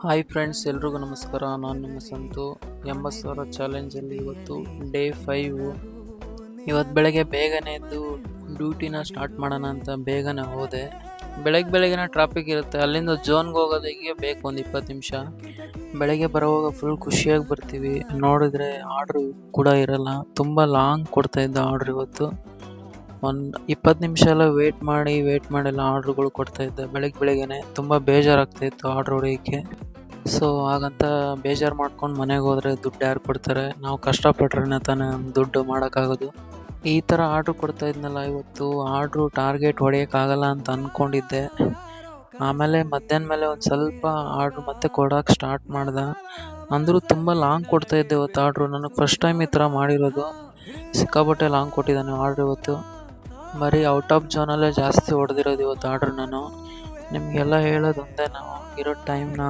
Hi friends, ಎಲ್ರಿಗೂ ನಮಸ್ಕಾರ. ನಾನು ನಿಮ್ಮ ಸಂತು. 80,000 ಚಾಲೆಂಜಲ್ಲಿ ಇವತ್ತು ಡೇ 5. ಇವತ್ತು ಬೆಳಗ್ಗೆ ಬೇಗನೆ ಎದ್ದು ಡ್ಯೂಟಿನ ಸ್ಟಾರ್ಟ್ ಮಾಡೋಣ ಅಂತ ಬೇಗನೆ ಹೋದೆ. ಬೆಳಗ್ಗೆನೇ ಟ್ರಾಫಿಕ್ ಇರುತ್ತೆ. ಅಲ್ಲಿಂದ ಝೋನ್ಗೆ ಹೋಗೋದಕ್ಕೆ ಬೇಕು ಒಂದು 20 ನಿಮಿಷ. ಬೆಳಗ್ಗೆ ಬರೋವಾಗ ಫುಲ್ ಖುಷಿಯಾಗಿ ಬರ್ತೀವಿ. ನೋಡಿದ್ರೆ ಆರ್ಡ್ರು ಕೂಡ ಇರಲ್ಲ. ತುಂಬ ಲಾಂಗ್ ಕೊಡ್ತಾ ಇದ್ದ ಆರ್ಡ್ರ್ ಇವತ್ತು. ಒಂದು 20 ನಿಮಿಷ ಎಲ್ಲ ವೇಟ್ ಮಾಡಿ ಆರ್ಡ್ರುಗಳು ಕೊಡ್ತಾ ಇದ್ದೆ. ಬೆಳಗ್ಗೆನೆ ತುಂಬ ಬೇಜಾರಾಗ್ತಾಯಿತ್ತು ಆರ್ಡ್ರ್ ಹೊಡೆಯೋಕ್ಕೆ. ಸೊ ಹಾಗಂತ ಬೇಜಾರು ಮಾಡ್ಕೊಂಡು ಮನೆಗೆ ಹೋದರೆ ದುಡ್ಡು ಯಾರು ಕೊಡ್ತಾರೆ? ನಾವು ಕಷ್ಟಪಟ್ರೆ ತಾನೇ ದುಡ್ಡು ಮಾಡೋಕ್ಕಾಗೋದು. ಈ ಥರ ಆರ್ಡ್ರು ಕೊಡ್ತಾ ಇದ್ನಲ್ಲ, ಇವತ್ತು ಆರ್ಡ್ರು ಟಾರ್ಗೆಟ್ ಹೊಡೆಯೋಕ್ಕಾಗಲ್ಲ ಅಂತ ಅಂದ್ಕೊಂಡಿದ್ದೆ. ಆಮೇಲೆ ಮಧ್ಯಾಹ್ನ ಮೇಲೆ ಒಂದು ಸ್ವಲ್ಪ ಆರ್ಡ್ರು ಮತ್ತೆ ಕೊಡೋಕೆ ಸ್ಟಾರ್ಟ್ ಮಾಡ್ದೆ. ಅಂದರೂ ತುಂಬ ಲಾಂಗ್ ಕೊಡ್ತಾಯಿದ್ದೆ ಇವತ್ತು ಆರ್ಡ್ರು. ನನಗೆ ಫಸ್ಟ್ ಟೈಮ್ ಈ ಥರ ಮಾಡಿರೋದು. ಸಿಕ್ಕಾಪಟ್ಟೆ ಲಾಂಗ್ ಕೊಟ್ಟಿದ್ದಾನೆ ಆರ್ಡ್ರ್ ಇವತ್ತು. ಬರೀ ಔಟ್ ಆಫ್ ಝೋನಲ್ಲೇ ಜಾಸ್ತಿ ಹೊಡೆದಿರೋದು ಇವತ್ತು ಆರ್ಡ್ರ್ ನಾನು. ನಿಮಗೆಲ್ಲ ಹೇಳೋದು ಒಂದೇ, ನಾವು ಇರೋ ಟೈಮ್ನ